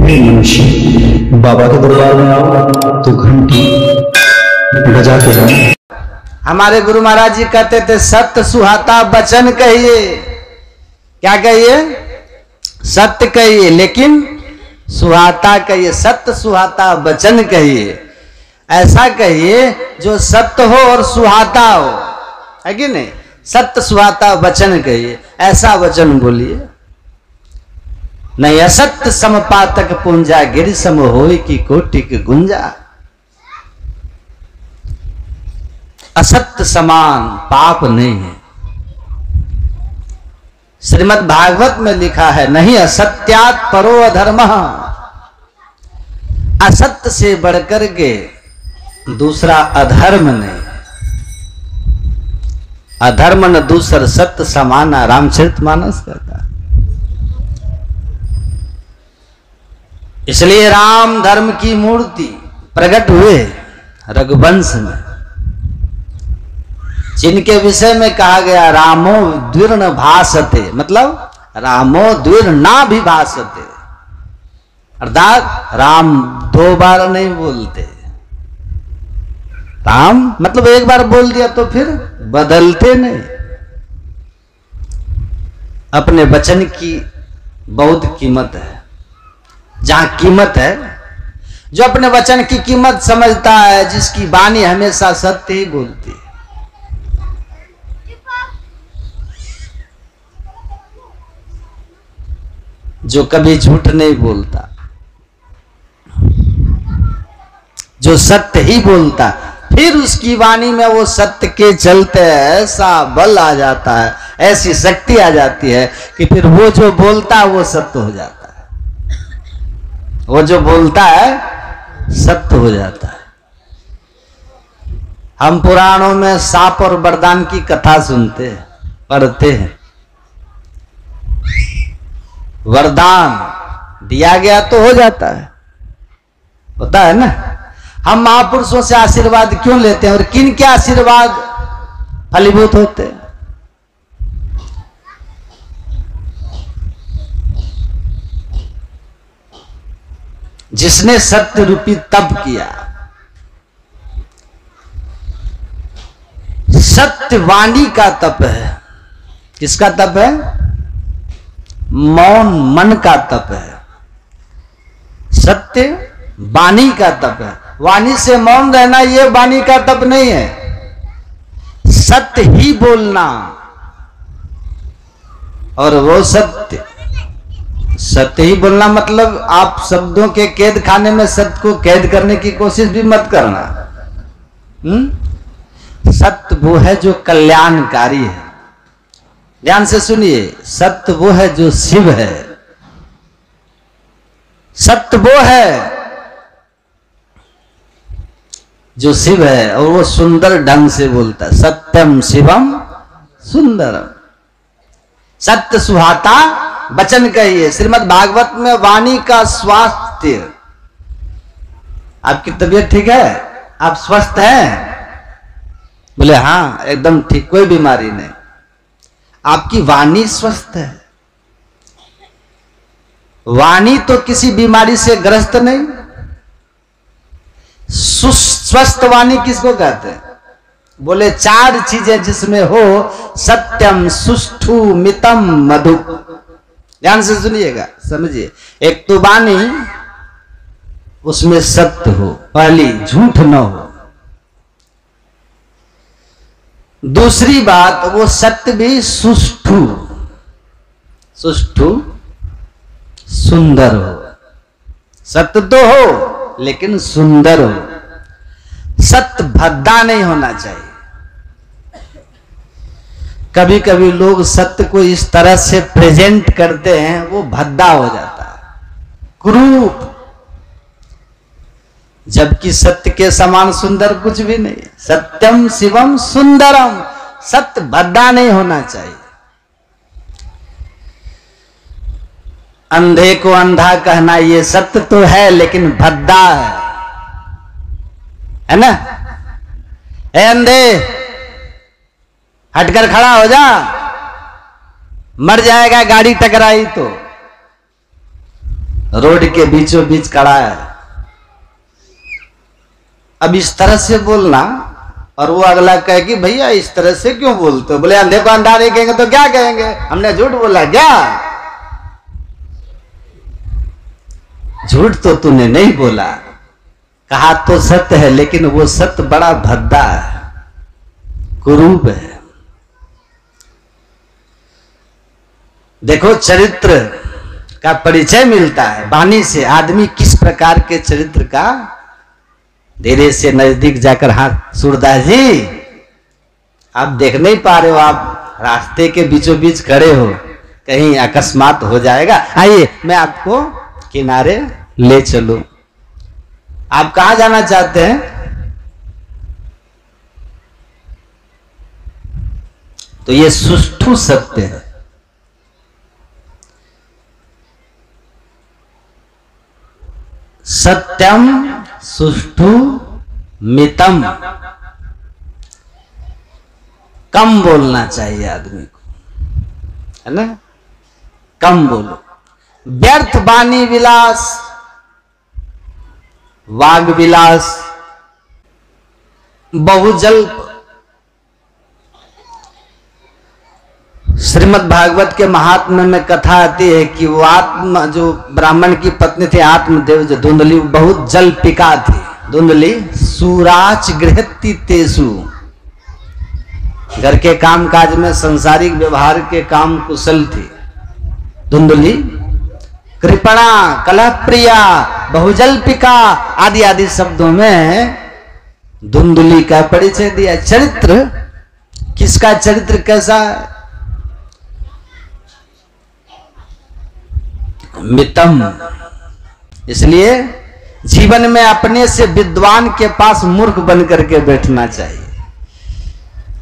हे मनुष्य, बाबा के दरबार में आओ तो घंटी बजाते हैं। हमारे गुरु महाराज जी कहते थे सत्य सुहाता वचन कहिए। क्या कहिए? सत्य कहिए, लेकिन सुहाता कहिए। सत्य सुहाता वचन कहिए, ऐसा कहिए जो सत्य हो और सुहाता हो, है कि नहीं? सत्य सुहाता वचन कहिए, ऐसा वचन बोलिए। नहीं असत्य समपातक पुंजा, गिर सम होई की कोटि की गुंजा। असत्य समान पाप नहीं है। श्रीमद् भागवत में लिखा है, नहीं असत्यात् परो अधर्मः, असत्य से बढ़कर के दूसरा अधर्म नहीं। अधर्म न दूसर सत्य समाना, रामचरितमानस कहता है। इसलिए राम धर्म की मूर्ति प्रकट हुए रघुवंश में, जिनके विषय में कहा गया रामो द्विर्ण भासते, मतलब रामो द्विर्णा भी भासते, अर्थात राम दो बार नहीं बोलते। राम मतलब एक बार बोल दिया तो फिर बदलते नहीं। अपने वचन की बहुत कीमत है। जहां कीमत है, जो अपने वचन की कीमत समझता है, जिसकी वाणी हमेशा सत्य ही बोलती है, जो कभी झूठ नहीं बोलता, जो सत्य ही बोलता, फिर उसकी वाणी में वो सत्य के चलते ऐसा बल आ जाता है, ऐसी शक्ति आ जाती है कि फिर वो जो बोलता है वो सत्य हो जाता है। वो जो बोलता है सत्य हो जाता है। हम पुराणों में सांप और वरदान की कथा सुनते हैं, पढ़ते हैं। वरदान दिया गया तो हो जाता है, होता है ना। हम महापुरुषों से आशीर्वाद क्यों लेते हैं और किन के आशीर्वाद फलीभूत होते हैं? जिसने सत्य रूपी तप किया। सत्य वाणी का तप है। किसका तप है? मौन मन का तप है। सत्य वाणी का तप है। वाणी से मौन रहना यह वाणी का तप नहीं है। सत्य ही बोलना, और वो सत्य सत्य ही बोलना मतलब आप शब्दों के कैद खाने में सत्य को कैद करने की कोशिश भी मत करना। सत्य वो है जो कल्याणकारी है। ध्यान से सुनिए, सत्य वो है जो शिव है। सत्य वो है जो शिव है, और वो सुंदर ढंग से बोलता है। सत्यम शिवम सुंदरम। सत्य सुहाता वचन कहिए। श्रीमद् भागवत में वाणी का स्वास्थ्य। आपकी तबीयत ठीक है? आप स्वस्थ हैं? बोले हाँ एकदम ठीक, कोई बीमारी नहीं। आपकी वाणी स्वस्थ है। वाणी तो किसी बीमारी से ग्रस्त नहीं। स्वस्थ वाणी किसको कहते हैं? बोले चार चीजें जिसमें हो, सत्यम सुष्ठु मितम मधु। ध्यान से सुनिएगा, समझिए। एक तो वाणी, उसमें सत्य हो, पहली झूठ न हो। दूसरी बात, वो सत्य भी सुष्ठु सुष्ठु सुंदर हो। सत्य तो हो लेकिन सुंदर हो। सत्य भद्दा नहीं होना चाहिए। कभी कभी लोग सत्य को इस तरह से प्रेजेंट करते हैं, वो भद्दा हो जाता है, क्रूप। जबकि सत्य के समान सुंदर कुछ भी नहीं। सत्यम शिवम सुंदरम। सत्य भद्दा नहीं होना चाहिए। अंधे को अंधा कहना ये सत्य तो है, लेकिन भद्दा है ना? ए अंधे, हटकर खड़ा हो जा, मर जाएगा गाड़ी टकराई तो। रोड के बीचों बीच खड़ा है। अब इस तरह से बोलना, और वो अगला कहे कि भैया इस तरह से क्यों बोलते हो? बोले अंधे को अंधा नहीं कहेंगे तो क्या कहेंगे? हमने झूठ बोला क्या? झूठ तो तूने नहीं बोला, कहा तो सत्य है, लेकिन वो सत्य बड़ा भद्दा है, कुरूप है। देखो, चरित्र का परिचय मिलता है वाणी से। आदमी किस प्रकार के चरित्र का, धीरे से नजदीक जाकर, हाथ सूरदास जी आप देख नहीं पा रहे हो, आप रास्ते के बीचों बीच खड़े हो, कहीं अकस्मात हो जाएगा, आइए मैं आपको किनारे ले चलूं। आप कहां जाना चाहते हैं? तो ये सुष्ठु सत्य है। सत्यम सुष्ठु मितम। कम बोलना चाहिए आदमी को, है ना? कम बोलो। व्यर्थ वाणी विलास, वाग विलास, बहुजल्प। श्रीमद् भागवत के महात्म्य में कथा आती है कि वो आत्म, जो ब्राह्मण की पत्नी थी आत्मदेव, जो धुंधली, बहुत जल्पिका थी। धुंधली सुराच गृहति तेसु, घर के काम काज में, संसारिक व्यवहार के काम कुशल थी धुंधली। कृपणा, कलह प्रिया, बहुजल्पिका आदि आदि शब्दों में धुंधली का परिचय दिया। चरित्र, किसका चरित्र कैसा है? मितम। इसलिए जीवन में अपने से विद्वान के पास मूर्ख बन करके बैठना चाहिए।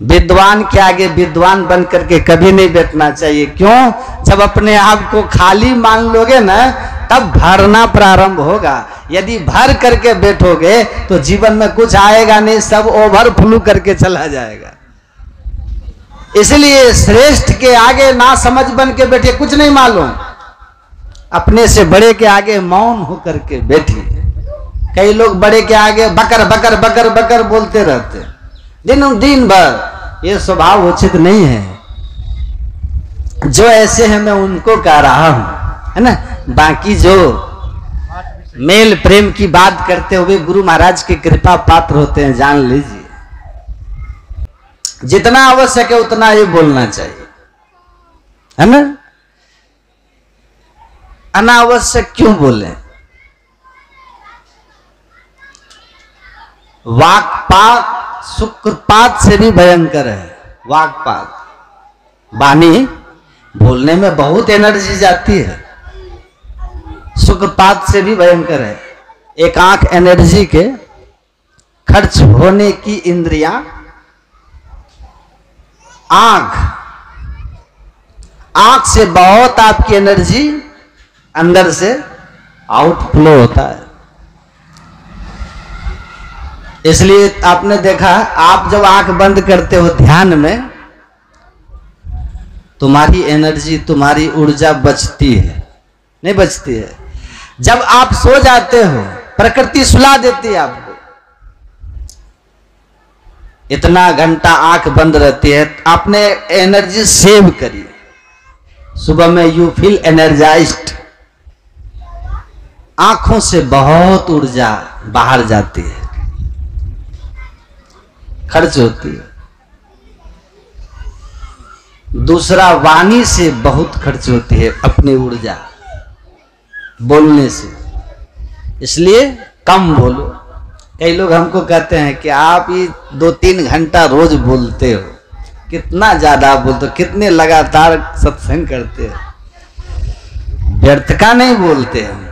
विद्वान के आगे विद्वान बन करके कभी नहीं बैठना चाहिए। क्यों? जब अपने आप को खाली मान लोगे ना, तब भरना प्रारंभ होगा। यदि भर करके बैठोगे तो जीवन में कुछ आएगा नहीं, सब ओवरफ्लो करके चला जाएगा। इसलिए श्रेष्ठ के आगे ना समझ बन के बैठे, कुछ नहीं मालूम, अपने से बड़े के आगे मौन होकर के बैठिए। कई लोग बड़े के आगे बकर बकर बकर बकर बोलते रहते दिन भर। ये स्वभाव उचित नहीं है। जो ऐसे हैं मैं उनको कह रहा हूं, है ना? बाकी जो मेल प्रेम की बात करते हुए गुरु महाराज की कृपा पात्र होते हैं, जान लीजिए जितना आवश्यक है उतना ही बोलना चाहिए, है ना? अनावश्यक क्यों बोले? वाक्पात शुक्रपात से भी भयंकर है। वाक्पात, वाणी बोलने में बहुत एनर्जी जाती है, शुक्रपात से भी भयंकर है। एक आंख एनर्जी के खर्च होने की इंद्रियां, आंख से बहुत आपकी एनर्जी अंदर से आउटफ्लो होता है। इसलिए आपने देखा, आप जब आंख बंद करते हो ध्यान में, तुम्हारी एनर्जी, तुम्हारी ऊर्जा बचती है, नहीं बचती है? जब आप सो जाते हो, प्रकृति सुला देती है आपको। इतना घंटा आंख बंद रहती है, आपने एनर्जी सेव करी, सुबह में यू फील एनर्जाइज्ड। आंखों से बहुत ऊर्जा बाहर जाती है, खर्च होती है। दूसरा, वाणी से बहुत खर्च होती है अपनी ऊर्जा, बोलने से। इसलिए कम बोलो। कई लोग हमको कहते हैं कि आप ये 2-3 घंटा रोज बोलते हो, कितना ज्यादा बोलते हो, कितने लगातार सत्संग करते हो। व्यर्थ का नहीं बोलते हम,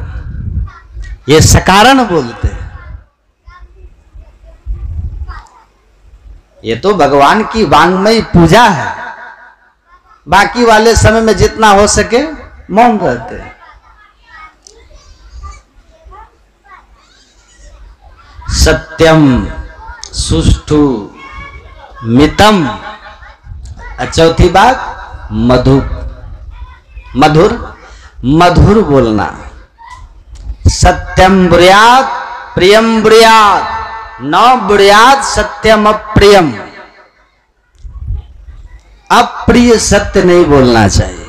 ये सकारण बोलते हैं। ये तो भगवान की वांग्मयी पूजा है। बाकी वाले समय में जितना हो सके मौन रहते हैं। सत्यम सुष्ठु मितम। चौथी बात, मधुर मधुर बोलना। सत्यम ब्रूयात प्रियम ब्रूयात न ब्रूयात सत्यम अप्रियम। अप्रिय सत्य नहीं बोलना चाहिए।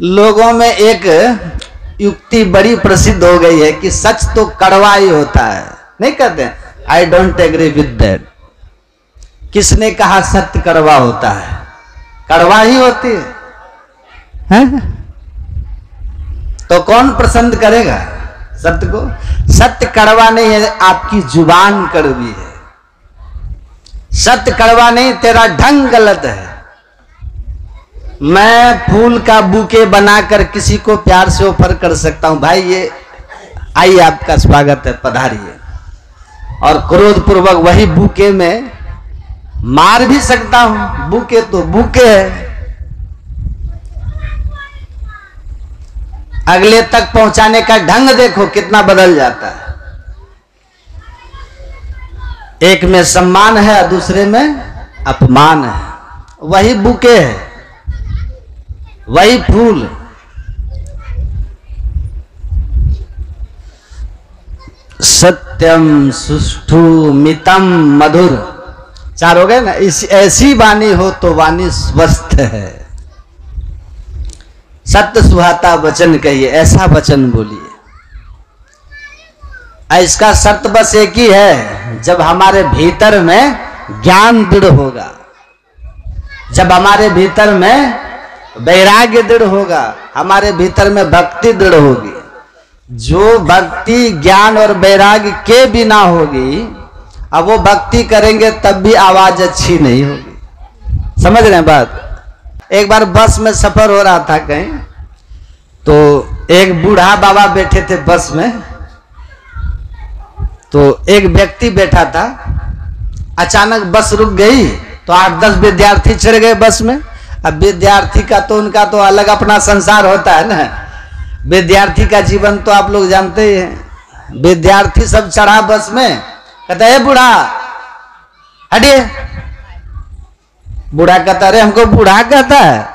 लोगों में एक युक्ति बड़ी प्रसिद्ध हो गई है कि सच तो कड़वा ही होता है, नहीं कहते? I don't agree with that. किसने कहा सत्य कड़वा होता है? कड़वा ही होती है? तो कौन पसंद करेगा सत्य को? सत्य कड़वा नहीं है, आपकी जुबान कड़वी है। सत्य कड़वा नहीं, तेरा ढंग गलत है। मैं फूल का बुके बनाकर किसी को प्यार से ऑफर कर सकता हूं, भाई ये आइए आपका स्वागत है, पधारिए, और क्रोध पूर्वक वही बुके में मार भी सकता हूं। बुके तो बुके है। अगले तक पहुंचाने का ढंग देखो कितना बदल जाता है। एक में सम्मान है, दूसरे में अपमान है। वही बुके है, वही फूल। सत्यम सुष्ठु मितम मधुर, चार हो गए ना। ऐसी वाणी हो तो वाणी स्वस्थ है। सत्य सुहाता वचन कहिए, ऐसा वचन बोलिए। इसका शर्त बस एक ही है, जब हमारे भीतर में ज्ञान दृढ़ होगा, जब हमारे भीतर में वैराग्य दृढ़ होगा, हमारे भीतर में भक्ति दृढ़ होगी। जो भक्ति ज्ञान और वैराग्य के बिना होगी, अब वो भक्ति करेंगे तब भी आवाज अच्छी नहीं होगी। समझ रहे हैं बात? एक बार बस में सफर हो रहा था कहीं, तो एक बूढ़ा बाबा बैठे थे बस में, तो एक व्यक्ति बैठा था। अचानक बस रुक गई तो 8-10 विद्यार्थी चढ़ गए बस में। अब विद्यार्थी का तो उनका तो अलग अपना संसार होता है ना। विद्यार्थी का जीवन तो आप लोग जानते ही हैं। विद्यार्थी सब चढ़ा बस में, कहता है बूढ़ा हटिए। बूढ़ा कहता अरे हमको बूढ़ा कहता है।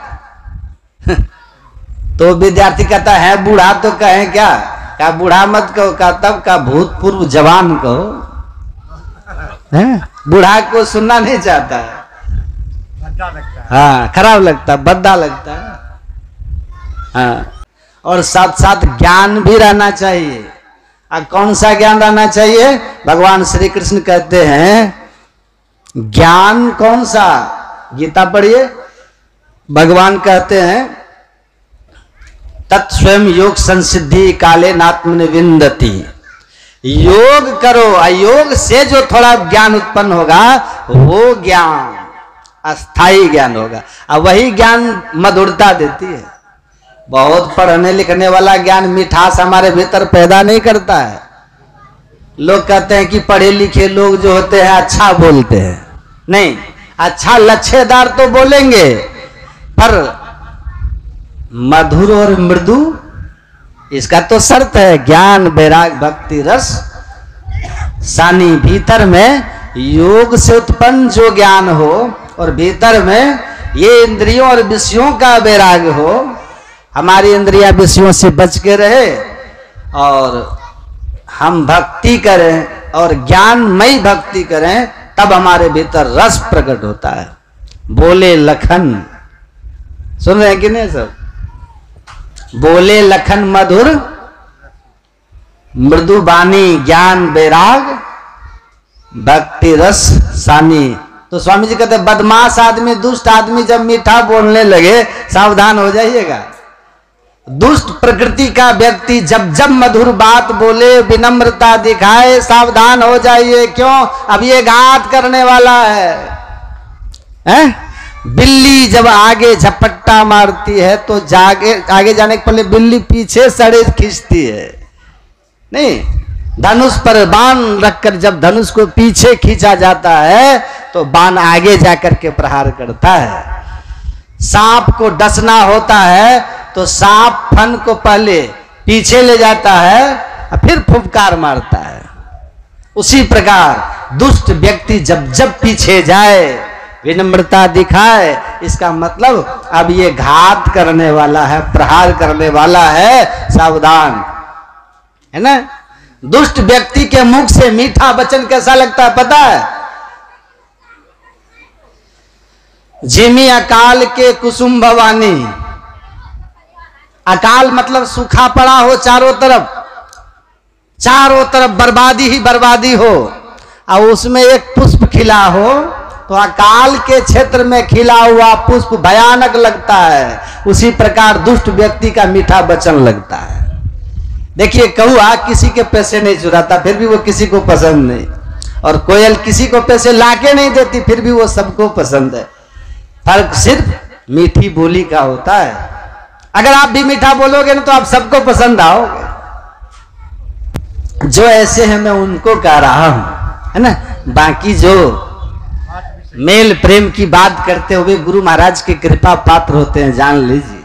तो विद्यार्थी कहता है बूढ़ा तो कहे क्या? क्या बूढ़ा मत कहो, का तब का भूतपूर्व जवान कहो। बूढ़ा को सुनना नहीं चाहता है, हाँ खराब लगता है, भद्दा लगता है। हाँ, और साथ साथ ज्ञान भी रहना चाहिए। अब कौन सा ज्ञान रहना चाहिए? भगवान श्री कृष्ण कहते हैं ज्ञान कौन सा? गीता पढ़िए, भगवान कहते हैं तत्स्वयं योग संसिद्धि काले नात्मनि विन्दति। योग करो, अयोग से जो थोड़ा ज्ञान उत्पन्न होगा वो ज्ञान अस्थाई ज्ञान होगा। अब वही ज्ञान मधुरता देती है। बहुत पढ़ने लिखने वाला ज्ञान मिठास हमारे भीतर पैदा नहीं करता है। लोग कहते हैं कि पढ़े लिखे लोग जो होते हैं अच्छा बोलते हैं। नहीं, अच्छा लच्छेदार तो बोलेंगे, पर मधुर और मृदु इसका तो शर्त है। ज्ञान वैराग भक्ति रस सानी। भीतर में योग से उत्पन्न जो ज्ञान हो और भीतर में ये इंद्रियों और विषयों का वैराग हो, हमारी इंद्रियां विषयों से बच के रहे और हम भक्ति करें और ज्ञानमयी भक्ति करें, तब हमारे भीतर रस प्रकट होता है। बोले लखन, सुन रहे हैं कि नहीं सब? बोले लखन मधुर मृदु बानी, ज्ञान वैराग भक्ति रस सानी। तो स्वामी जी कहते बदमाश आदमी, दुष्ट आदमी जब मीठा बोलने लगे सावधान हो जाइएगा। दुष्ट प्रकृति का व्यक्ति जब जब मधुर बात बोले, विनम्रता दिखाए, सावधान हो जाइए। क्यों? अब ये घात करने वाला है। बिल्ली जब आगे झपट्टा मारती है तो आगे जाने के पहले बिल्ली पीछे सड़े खींचती है। नहीं, धनुष पर बाण रखकर जब धनुष को पीछे खींचा जाता है तो बाण आगे जाकर के प्रहार करता है। सांप को डसना होता है तो सांप फन को पहले पीछे ले जाता है और फिर फुफकार मारता है। उसी प्रकार दुष्ट व्यक्ति जब जब पीछे जाए, विनम्रता दिखाए, इसका मतलब अब ये घात करने वाला है, प्रहार करने वाला है, सावधान। है ना। दुष्ट व्यक्ति के मुख से मीठा वचन कैसा लगता है पता है? जिमी अकाल के कुसुम भवानी। अकाल मतलब सूखा पड़ा हो, चारों तरफ बर्बादी ही बर्बादी हो, और उसमें एक पुष्प खिला हो, तो अकाल के क्षेत्र में खिला हुआ पुष्प भयानक लगता है। उसी प्रकार दुष्ट व्यक्ति का मीठा वचन लगता है। देखिए, कौआ किसी के पैसे नहीं चुराता, फिर भी वो किसी को पसंद नहीं, और कोयल किसी को पैसे लाके नहीं देती, फिर भी वो सबको पसंद है। फर्क सिर्फ मीठी बोली का होता है। अगर आप भी मीठा बोलोगे ना तो आप सबको पसंद आओगे। जो ऐसे हैं मैं उनको कह रहा हूं, है ना। बाकी जो मेल प्रेम की बात करते हुए गुरु महाराज की कृपा पात्र होते हैं, जान लीजिए